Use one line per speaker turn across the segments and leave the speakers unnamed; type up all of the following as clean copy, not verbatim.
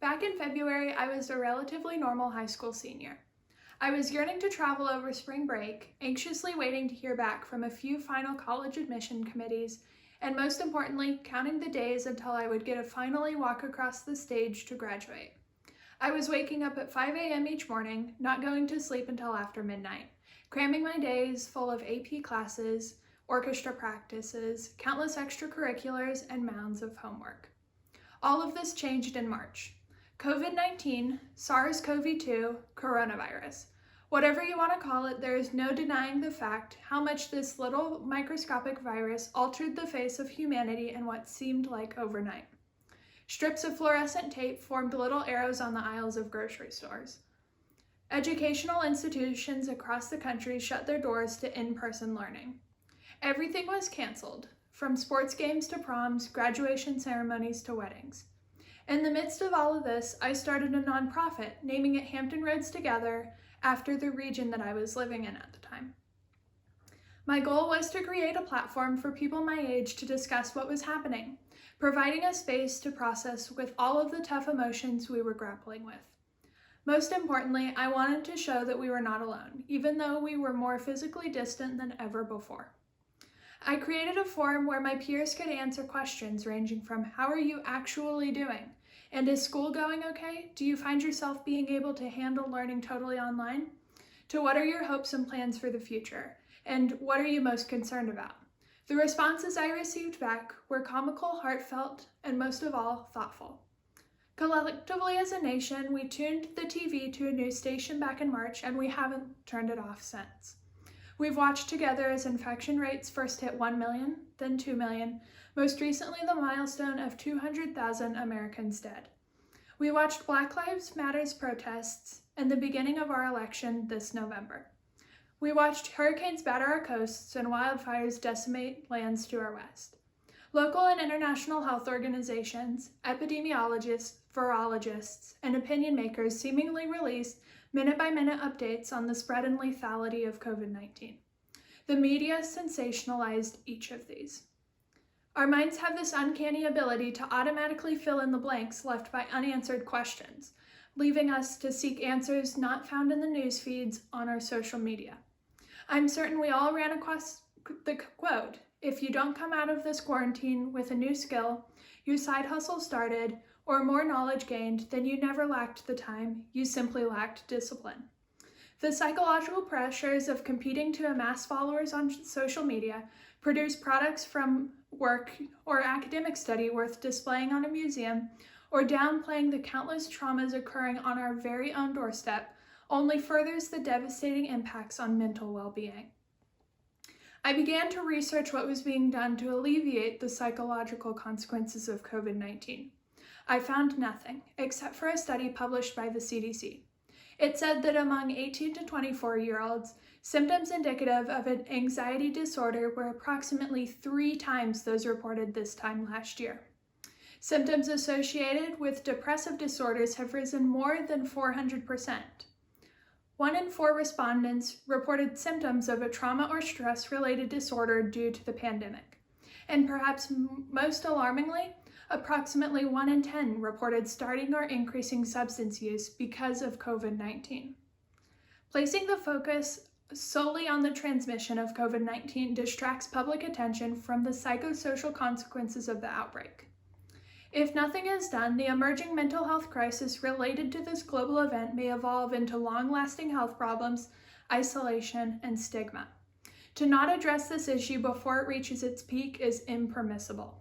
Back in February, I was a relatively normal high school senior. I was yearning to travel over spring break, anxiously waiting to hear back from a few final college admission committees, and most importantly, counting the days until I would get to finally walk across the stage to graduate. I was waking up at 5 a.m. each morning, not going to sleep until after midnight, cramming my days full of AP classes, orchestra practices, countless extracurriculars, and mounds of homework. All of this changed in March. COVID-19, SARS-CoV-2, coronavirus. Whatever you want to call it, there is no denying the fact how much this little microscopic virus altered the face of humanity in what seemed like overnight. Strips of fluorescent tape formed little arrows on the aisles of grocery stores. Educational institutions across the country shut their doors to in-person learning. Everything was canceled, from sports games to proms, graduation ceremonies to weddings. In the midst of all of this, I started a nonprofit, naming it Hampton Roads Together after the region that I was living in at the time. My goal was to create a platform for people my age to discuss what was happening, providing a space to process with all of the tough emotions we were grappling with. Most importantly, I wanted to show that we were not alone, even though we were more physically distant than ever before. I created a forum where my peers could answer questions ranging from how are you actually doing? And is school going okay? Do you find yourself being able to handle learning totally online? To what are your hopes and plans for the future? And what are you most concerned about? The responses I received back were comical, heartfelt, and most of all, thoughtful. Collectively as a nation, we tuned the TV to a news station back in March, and we haven't turned it off since. We've watched together as infection rates first hit 1 million, then 2 million, most recently the milestone of 200,000 Americans dead. We watched Black Lives Matter's protests and the beginning of our election this November. We watched hurricanes batter our coasts and wildfires decimate lands to our west. Local and international health organizations, epidemiologists, virologists, and opinion makers seemingly released minute-by-minute updates on the spread and lethality of COVID-19. The media sensationalized each of these. Our minds have this uncanny ability to automatically fill in the blanks left by unanswered questions, leaving us to seek answers not found in the news feeds on our social media. I'm certain we all ran across the quote, "If you don't come out of this quarantine with a new skill, your side hustle started, or more knowledge gained, then you never lacked the time, you simply lacked discipline." The psychological pressures of competing to amass followers on social media produce products from work or academic study worth displaying on a museum, or downplaying the countless traumas occurring on our very own doorstep only furthers the devastating impacts on mental well-being. I began to research what was being done to alleviate the psychological consequences of COVID-19. I found nothing, except for a study published by the CDC. It said that among 18 to 24-year-olds, symptoms indicative of an anxiety disorder were approximately 3 times those reported this time last year. Symptoms associated with depressive disorders have risen more than 400%. 1 in 4 respondents reported symptoms of a trauma or stress-related disorder due to the pandemic. And perhaps most alarmingly, approximately 1 in 10 reported starting or increasing substance use because of COVID-19. Placing the focus solely on the transmission of COVID-19 distracts public attention from the psychosocial consequences of the outbreak. If nothing is done, the emerging mental health crisis related to this global event may evolve into long-lasting health problems, isolation, and stigma. To not address this issue before it reaches its peak is impermissible.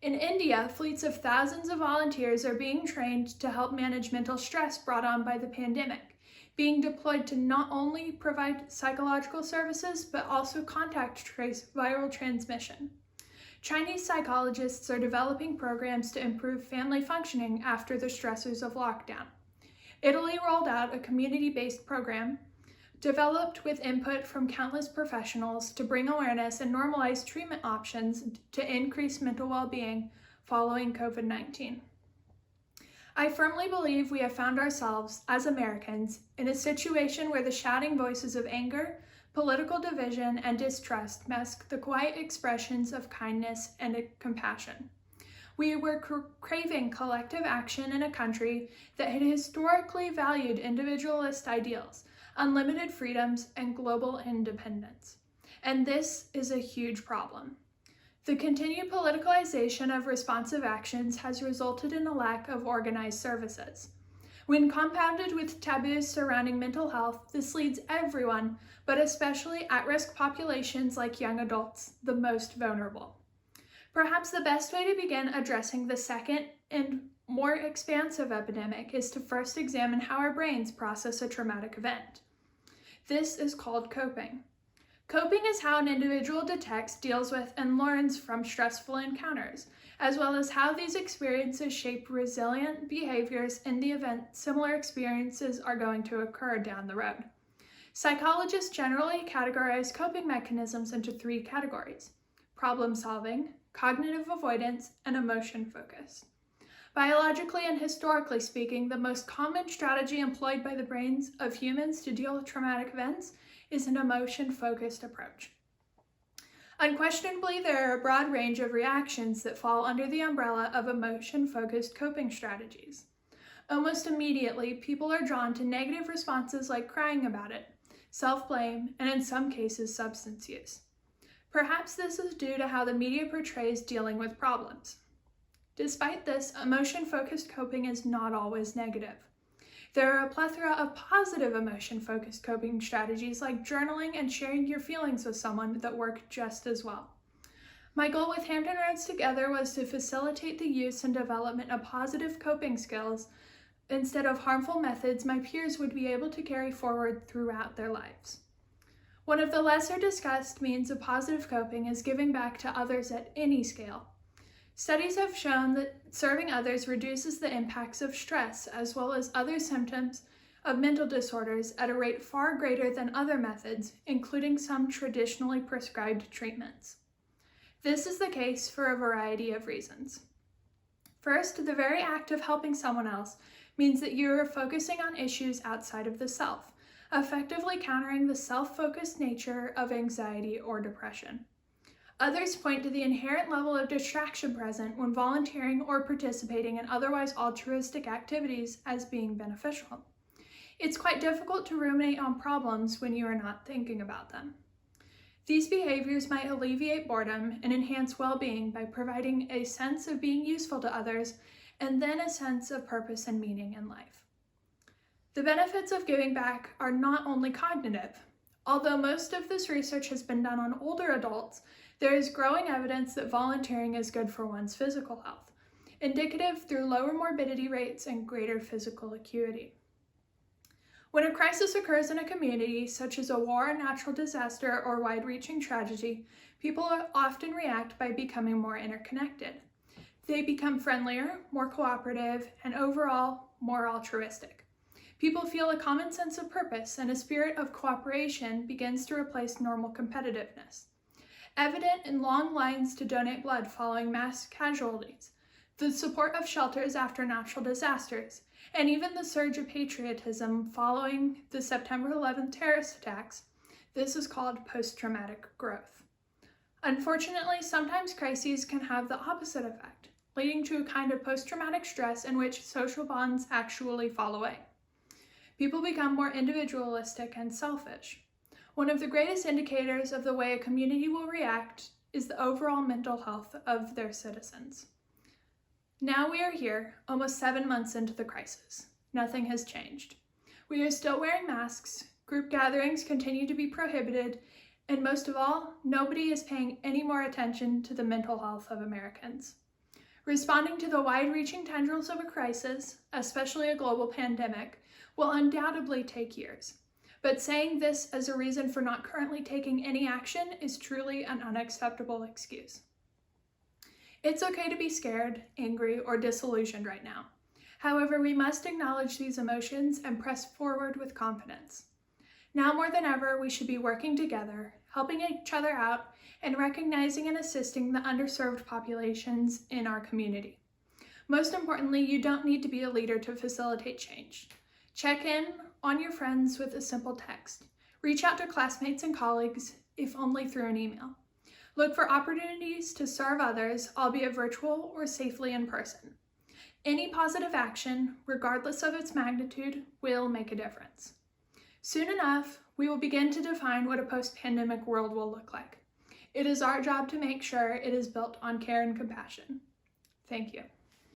In India, fleets of thousands of volunteers are being trained to help manage mental stress brought on by the pandemic, being deployed to not only provide psychological services, but also contact trace viral transmission. Chinese psychologists are developing programs to improve family functioning after the stressors of lockdown. Italy rolled out a community-based program developed with input from countless professionals to bring awareness and normalize treatment options to increase mental well-being following COVID-19. I firmly believe we have found ourselves, as Americans, in a situation where the shouting voices of anger, political division, and distrust mask the quiet expressions of kindness and compassion. We were craving collective action in a country that had historically valued individualist ideals, unlimited freedoms, and global independence. And this is a huge problem. The continued politicalization of responsive actions has resulted in a lack of organized services. When compounded with taboos surrounding mental health, this leads everyone, but especially at-risk populations like young adults, the most vulnerable. Perhaps the best way to begin addressing the second and more expansive epidemic is to first examine how our brains process a traumatic event. This is called coping. Coping is how an individual detects, deals with, and learns from stressful encounters, as well as how these experiences shape resilient behaviors in the event similar experiences are going to occur down the road. Psychologists generally categorize coping mechanisms into 3 categories: problem solving, cognitive avoidance, and emotion focus. Biologically and historically speaking, the most common strategy employed by the brains of humans to deal with traumatic events is an emotion-focused approach. Unquestionably, there are a broad range of reactions that fall under the umbrella of emotion-focused coping strategies. Almost immediately, people are drawn to negative responses like crying about it, self-blame, and in some cases, substance use. Perhaps this is due to how the media portrays dealing with problems. Despite this, emotion-focused coping is not always negative. There are a plethora of positive emotion-focused coping strategies like journaling and sharing your feelings with someone that work just as well. My goal with Hampton Roads Together was to facilitate the use and development of positive coping skills instead of harmful methods my peers would be able to carry forward throughout their lives. One of the lesser discussed means of positive coping is giving back to others at any scale. Studies have shown that serving others reduces the impacts of stress as well as other symptoms of mental disorders at a rate far greater than other methods, including some traditionally prescribed treatments. This is the case for a variety of reasons. First, the very act of helping someone else means that you are focusing on issues outside of the self, effectively countering the self-focused nature of anxiety or depression. Others point to the inherent level of distraction present when volunteering or participating in otherwise altruistic activities as being beneficial. It's quite difficult to ruminate on problems when you are not thinking about them. These behaviors might alleviate boredom and enhance well-being by providing a sense of being useful to others and then a sense of purpose and meaning in life. The benefits of giving back are not only cognitive. Although most of this research has been done on older adults, there is growing evidence that volunteering is good for one's physical health, indicative through lower morbidity rates and greater physical acuity. When a crisis occurs in a community, such as a war, a natural disaster, or wide-reaching tragedy, people often react by becoming more interconnected. They become friendlier, more cooperative, and overall more altruistic. People feel a common sense of purpose, and a spirit of cooperation begins to replace normal competitiveness. Evident in long lines to donate blood following mass casualties, the support of shelters after natural disasters, and even the surge of patriotism following the September 11th terrorist attacks, this is called post-traumatic growth. Unfortunately, sometimes crises can have the opposite effect, leading to a kind of post-traumatic stress in which social bonds actually fall away. People become more individualistic and selfish. One of the greatest indicators of the way a community will react is the overall mental health of their citizens. Now we are here, almost 7 months into the crisis. Nothing has changed. We are still wearing masks, group gatherings continue to be prohibited, and most of all, nobody is paying any more attention to the mental health of Americans. Responding to the wide-reaching tendrils of a crisis, especially a global pandemic, will undoubtedly take years. But saying this as a reason for not currently taking any action is truly an unacceptable excuse. It's okay to be scared, angry, or disillusioned right now. However, we must acknowledge these emotions and press forward with confidence. Now more than ever, we should be working together, helping each other out, and recognizing and assisting the underserved populations in our community. Most importantly, you don't need to be a leader to facilitate change. Check in on your friends with a simple text. Reach out to classmates and colleagues, if only through an email. Look for opportunities to serve others, albeit virtual or safely in person. Any positive action, regardless of its magnitude, will make a difference. Soon enough, we will begin to define what a post-pandemic world will look like. It is our job to make sure it is built on care and compassion. Thank you.